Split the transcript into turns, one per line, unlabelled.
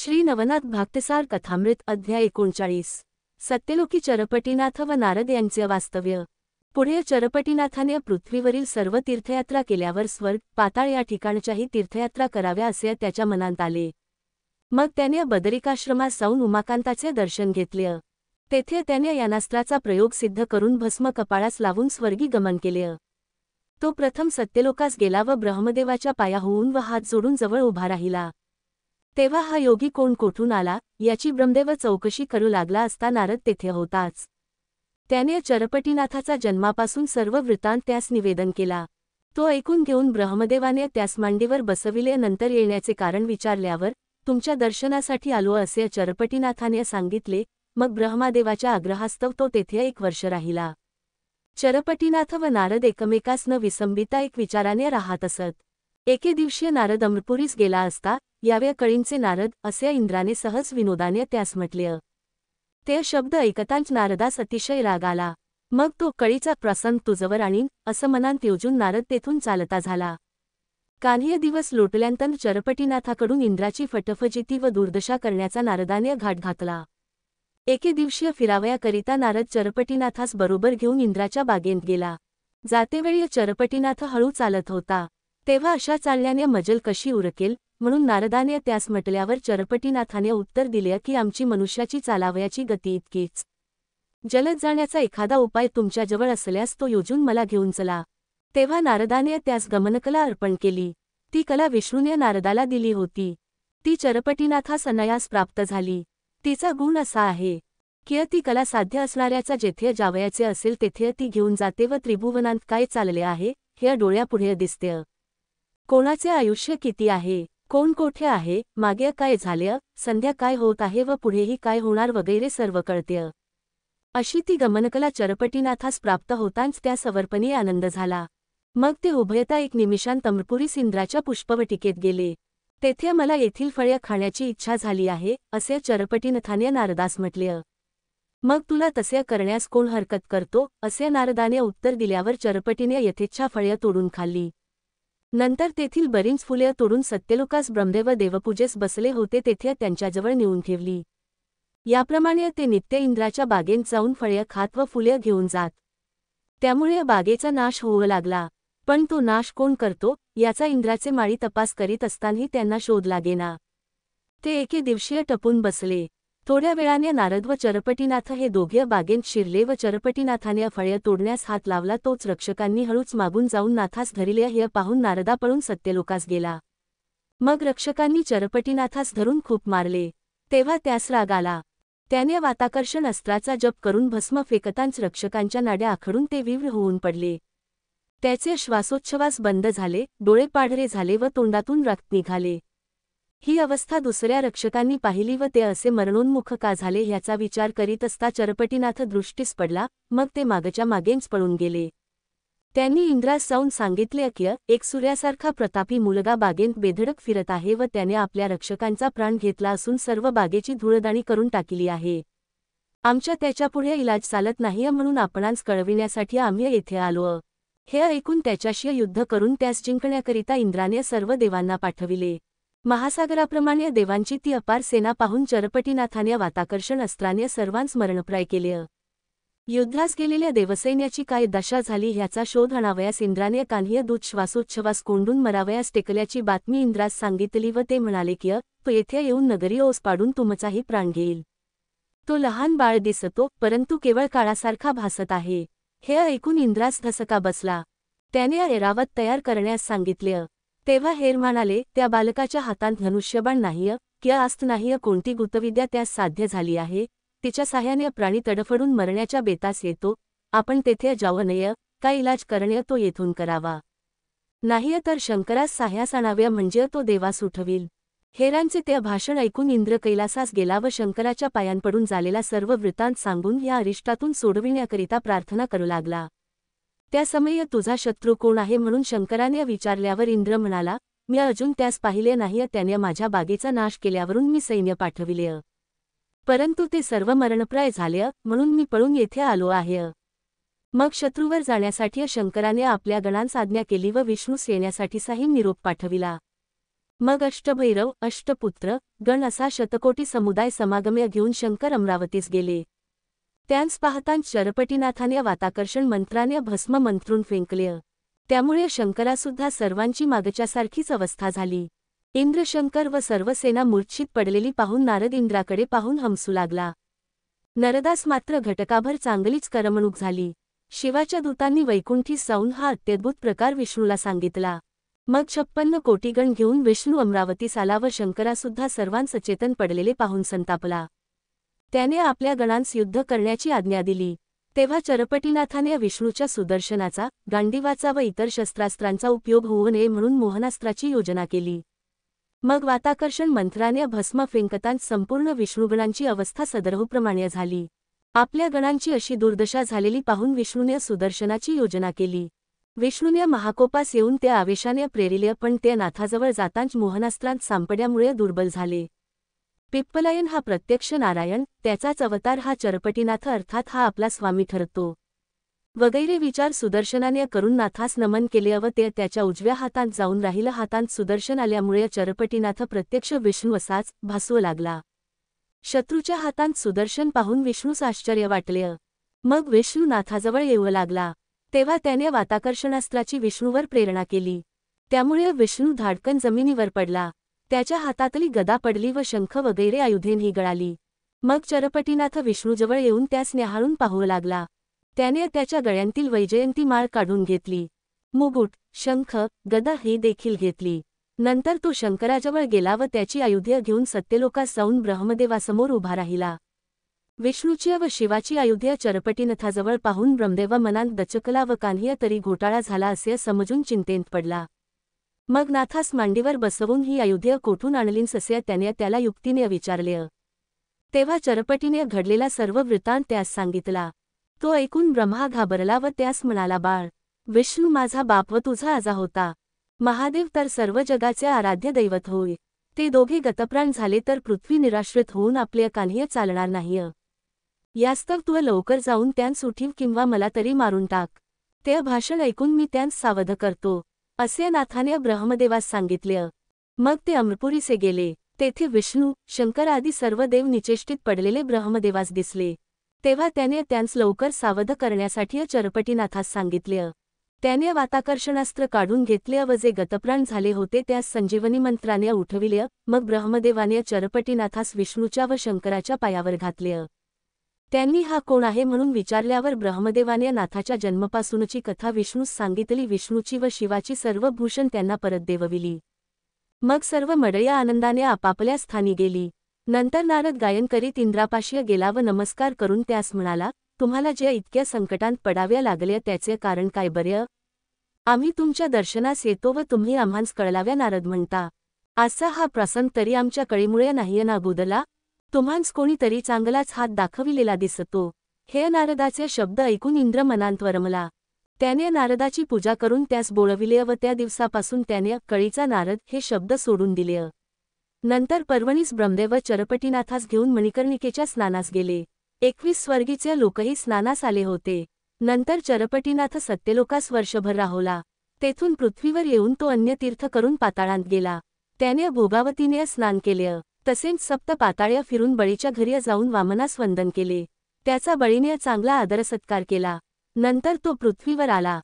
श्री नवनाथ भागवतसार कथामृत अध्याय 39 सत्यलोकी चरपटीनाथ व नारद यांचे वास्तव्य। पुढे चरपटीनाथाने पृथ्वीवरील सर्व तीर्थयात्रा केल्यावर स्वर्ग पाताळ या ठिकाणच्याही तीर्थयात्रा कराव्या असे त्याच्या मनात आले। मग त्याने बदरिकाश्रमात जाऊन उमाकांताचे दर्शन घेतले। तेथे त्याने यानास्त्राचा प्रयोग सिद्ध करून भस्म कपाळास लावून स्वर्गी गमन केले। तो प्रथम सत्यलोकास गेला व ब्रह्मदेवाच्या पाया होऊन व हात जोडून जवळ उभा राहिला। तेव्हा हा योगी कोण कोठून आला याची ब्रह्मदेव चौकशी करू लागला असता नारद तेथे होताच। त्याने चरपटीनाथाचा जन्मापासून सर्व वृत्तांत त्यास निवेदन केला। तो ऐकून घेऊन ब्रह्मदेवाने त्यास मांडीवर बसविले। नंतर येण्याचे कारण विचारल्यावर तुमच्या दर्शनासाठी आलो असे चरपटीनाथाने सांगितले। मग ब्रह्मदेवाच्या आग्रहास्तव तो तेथे 1 वर्ष राहिला। चरपटीनाथ व नारद एकमेकास न विसंबिता एक विचाराने राहत असत। एके दिवशी नारद अमरपुरीस गेला असता यावे कळींचे नारद असे इंद्राने सहज विनोदाने त्यास म्हटले। ते शब्द ऐकताच नारदास अतिशय राग आला। मग तो कळीचा प्रसंग तुझवर आणीन असं मनात योजून नारद तेथून चालता झाला। कान्ही दिवस लोटल्यानंतर चरपटीनाथाकडून इंद्राची फटफजिती व दुर्दशा करण्याचा नारदाने घाट घातला। एके दिवशी फिरावयाकरिता नारद चरपटीनाथास बरोबर घेऊन इंद्राच्या बागेत गेला। जातेवेळी चरपटीनाथ हळू चालत होता। तेव्हा अशा चालण्याने मजल कशी उरकेल म्हणून नारदाने त्यास म्हटल्यावर चरपटीनाथाने उत्तर दिले की आमची मनुष्याची चालावयाची गती इतकीच। जलद जाण्याचा एखादा उपाय तुमच्याजवळ असल्यास तो योजून मला घेऊन चला। तेव्हा नारदाने त्यास गमनकला अर्पण केली। ती कला विष्णूने नारदाला दिली होती। ती चरपटीनाथास अनायास प्राप्त झाली। तिचा गुण असा आहे की ती कला साध्य असणाऱ्याचा जेथे जावयाचे असेल तेथे ती घेऊन जाते व त्रिभुवनांत काय चालले आहे हे डोळ्यापुढे दिसते। कोणाचे आयुष्य किती आहे, कोण कोठे आहे, मागे काय झाले, संध्या काय होत आहे व पुढेही काय होणार वगैरे सर्व कळते। अशी ती गमनकला चरपटीनाथास प्राप्त होताच त्या सवर्पणी आनंद झाला। मग ते उभयता 1 निमिषांत अमरपुरीस इंद्राच्या पुष्पवटिकेत गेले। तेथे मला येथील फळे खाण्याची इच्छा झाली आहे असे चरपटीनाथाने नारदास म्हटले। मग तुला तसे करण्यास कोण हरकत करतो असे नारदाने उत्तर दिल्यावर चरपटीने यथेच्छा फळे तोडून खाल्ली। नंतर तेथील बरीच फुले तोडून सत्यलोकास ब्रह्मदेव देवपूजेस बसले होते तेथे त्यांच्याजवळ नेऊन ठेवली। याप्रमाणे ते नित्य इंद्राच्या बागेत जाऊन फळे खात व फुले घेऊन जात। त्यामुळे बागेचा नाश होऊ लागला। पण तो नाश कोण करतो याचा इंद्राचे माळी तपास करीत असतानाही त्यांना शोध लागेना। ते एके दिवशी टपून बसले। थोड्या वेळाने नारद व चरपटीनाथ हे दोघे बागेत शिरले व चरपटीनाथाने फळे तोडण्यास हात लावला तोच रक्षकांनी हळूच मागून जाऊन नाथास धरिले हे पाहून नारदा पळून सत्यलोकास गेला। मग रक्षकांनी चरपटीनाथास धरून खूप मारले। तेव्हा त्यास राग आला। त्याने वाताकर्षण अस्त्राचा जप करून भस्म फेकताच रक्षकांच्या नाड्या आखडून ते विव्र होऊन पडले। त्याचे श्वासोच्छवास बंद झाले, डोळे पाढरे झाले व तोंडातून रक्त निघाले। ही अवस्था दुसऱ्या रक्षकांनी पाहिली व ते असे मरणोन्मुख का झाले ह्याचा विचार करीत असता चरपटीनाथ दृष्टीस पडला। मग ते मागच्या मागेच पळून गेले। त्यांनी इंद्रास जाऊन सांगितले की एक सूर्यासारखा प्रतापी मुलगा बागेत बेधडक फिरत आहे व त्याने आपल्या रक्षकांचा प्राण घेतला असून सर्व बागेची धूळदाणी करून टाकली आहे। आमच्या त्याच्यापुढे इलाज चालत नाही म्हणून आपणास कळविण्यासाठी आम्ही येथे आलो। हे ऐकून त्याच्याशी युद्ध करून त्यास जिंकण्याकरिता इंद्राने सर्व देवांना पाठविले। महासागराप्रमाणे देवांची ती अपार सेना पाहून चरपटीनाथाने वाताकर्षण अस्त्राने सर्वांस मरणप्राय केले। युद्धास गेलेल्या देवसैन्याची काय दशा झाली ह्याचा शोध आणावयास इंद्राने कान्ही दूत श्वासोच्छवास कोंडून मरावयास टेकल्याची बातमी इंद्रास सांगितली व ते म्हणाले की तो येथे येऊन नगरी ओस पाडून तुमचाही प्राण घेईल। तो लहान बाळ दिसतो परंतु केवळ काळासारखा भासत आहे। हे ऐकून इंद्रास धसका बसला। त्याने ऐरावत तयार करण्यास सांगितले। तेव्हा हेर म्हणाले त्या बालकाच्या हातात धनुष्यबाण नाहीय किंवा अस्त्र नाहीय, कोणती गुप्तविद्या त्यास साध्य झाली आहे। तिच्या साह्याने प्राणी तडफडून मरण्याच्या बेतास येतो। आपण तेथे जाऊ नये, काय इलाज करणे तो येथून करावा। नाही तर शंकरास साह्यास आणावे म्हणजे तो देवास उठवील। हेरांचे ते भाषण ऐकून इंद्र कैलासास गेला व शंकराच्या पायांपडून झालेला सर्व वृत्तांत सांगून या अरिष्टातून सोडविण्याकरिता प्रार्थना करू लागला। त्या समयी तुझा शत्रू कोण आहे म्हणून शंकराने विचारल्यावर इंद्र म्हणाला, मी अजून त्यास पाहिले नाही, त्याने माझ्या बागेचा नाश केल्यावरून मी सैन्य पाठविले। परंतु ते सर्व मरणप्राय झाले म्हणून मी पळून येथे आलो आहे। मग शत्रूवर जाण्यासाठी शंकराने आपल्या गणांस आज्ञा केली व विष्णूस येण्यासाठी साही निरोप पाठविला। मग अष्टभैरव अष्टपुत्र गण असा शतकोटी समुदाय समागम्य घेऊन शंकर अमरावतीस गेले. त्यांस पाहताच चरपटीनाथाने वाताकर्षण मंत्राने भस्म मंत्रून फेकले. त्यामुळे शंकरासुद्धा सर्वांची मागच्यासारखीच अवस्था झाली. इंद्रशंकर व सर्व सेना मूर्छित पडलेली पाहून नारद इंद्राकडे पाहून हंसू लागला. नरदास मात्र घटकाभर चांगलीच करमणूक झाली. शिवाच्या दूतांनी वैकुंठीस जाऊन हा अत्यद्भुत प्रकार विष्णूला सांगितला. मग 56 कोटी गण घेऊन विष्णू अमरावतीस आला व शंकरासुद्धा सर्वांस चेतन पडलेले पाहून संतापला. त्याने आपल्या गणांस युद्ध करण्याची आज्ञा दिली. तेव्हा चरपटीनाथाने विष्णूच्या सुदर्शनाचा, गांडीवाचा व इतर शस्त्रास्त्रांचा उपयोग होऊ नये म्हणून मोहनास्त्राची योजना केली. मग वाताकर्षण मंत्राने भस्म फेकताच संपूर्ण विष्णुगणांची अवस्था सदरहुप्रमाणे झाली. आपल्या गणांची अशी दुर्दशा झालेली पाहून विष्णूने सुदर्शनाची योजना केली. विष्णूने महाकोपास येऊन त्या आवेशाने प्रेरिले, पण ते नाथाजवळ जाताच मोहनास्त्रांत सापडल्यामुळे दुर्बल झाले. पिप्पलायन हा प्रत्यक्ष नारायण, त्याचाच अवतार हा चरपटीनाथ अर्थात हा आपला स्वामी ठरतो. वगैरे विचार सुदर्शनाने करून नाथास नमन केले व ते त्याच्या उजव्या हातात जाऊन राहिलं. हातात सुदर्शन आल्यामुळे चरपटीनाथ प्रत्यक्ष विष्णू असाच भासू लागला. शत्रूच्या हातात सुदर्शन पाहून विष्णूस आश्चर्य वाटले. मग विष्णू नाथाजवळ येऊ लागला. तेव्हा त्याने वाताकर्षणास्त्राची विष्णूवर प्रेरणा केली. त्यामुळे विष्णू धाडकन जमिनीवर पडला. त्याच्या हातातली गदा पडली व शंख वगैरे आयुधेही गळाली. मग चरपटीनाथ विष्णूजवळ येऊन त्यास न्याहाळून पाहू लागला. त्याने त्याच्या गळ्यांतील वैजयंती माळ काढून घेतली. मुकुट, शंख, गदा ही देखील घेतली. नंतर तो शंकराजवळ गेला व त्याची आयुधे घेऊन सत्यलोकास जाऊन ब्रह्मदेवासमोर उभा राहिला. विष्णूची व शिवाची आयुधे चरपटीनाथाजवळ पाहून ब्रह्मदेव मनात दचकला व कान्ह्य तरी घोटाळा झाला असे समजून चिंतेत पडला. मग नाथास मांडीवर बसवून ही आयुधे कोठून आणलीस असे त्याने त्याला युक्तीने विचारले. तेव्हा चरपटीने घडलेला सर्व वृत्तांत त्यास सांगितला. तो ऐकून ब्रह्मा घाबरला व त्यास म्हणाला, बाळ, विष्णू माझा बाप व तुझा आजा होता. महादेव तर सर्व जगाचे आराध्य दैवत होय. ते दोघे गतप्राण झाले तर पृथ्वी निराश्रित होऊन आपले कान्ह्य चालणार नाही. यास्तव तू लवकर जाऊन त्यांस उठीव किंवा मला तरी मारून टाक. ते भाषण ऐकून मी त्यांस सावध करतो, असे नाथाने ब्रह्मदेवास सांगितले. मग ते अमरपुरीसे गेले. तेथे विष्णू, शंकर आदी सर्व देव निचेष्टित पडलेले ब्रह्मदेवास दिसले. तेव्हा त्याने त्यांस लवकर सावध करण्यासाठी चरपटीनाथास सांगितले. त्याने वाताकर्षणास्त्र काढून घेतले व जे गतप्राण झाले होते त्यास संजीवनी मंत्राने उठविले. मग ब्रह्मदेवाने चरपटीनाथास विष्णूच्या व शंकराच्या पायावर घातले. त्यांनी हा कोण आहे म्हणून विचारल्यावर ब्रह्मदेवाने नाथाच्या जन्मपासूनची कथा विष्णूस सांगितली. विष्णूची व शिवाची सर्व भूषण त्यांना परत देवविली. मग सर्व मंडळी आनंदाने आपापल्या स्थानी गेली. नंतर नारद गायन करीत इंद्रापाशी गेला व नमस्कार करून त्यास म्हणाला, तुम्हाला जे इतक्या संकटांत पडाव्या लागले त्याचे कारण काय बरे? आम्ही तुमच्या दर्शनास येतो व तुम्ही आम्हांस कळलाव्या नारद म्हणता. असा हा प्रसंग तरी आमच्या कळीमुळे नाही ना गुदला? तुम्हांस कोणीतरी चांगलाच हात दाखविलेला दिसतो. हे नारदाचे शब्द ऐकून इंद्र मनांत वरमला. त्याने नारदाची पूजा करून त्यास बोलविले व त्या दिवसापासून त्याने कळीचा नारद हे शब्द सोडून दिले. नंतर पर्वणीस ब्रह्मदेव चरपटीनाथास घेऊन मणिकर्णिकेच्या स्नानास गेले. 21 स्वर्गीचे लोकही स्नानास आले होते. नंतर चरपटीनाथ सत्यलोकास वर्षभर राहोला. तेथून पृथ्वीवर येऊन तो अन्य तीर्थ करून पाताळांत गेला. त्याने भोगावतीने स्नान केले. तसेच सप्त पाताळ्य फिरून बळीच्या घरी जाऊन वामनास वंदन केले. त्याचा बळीने चांगला आदरसत्कार केला. नंतर तो पृथ्वीवर आला.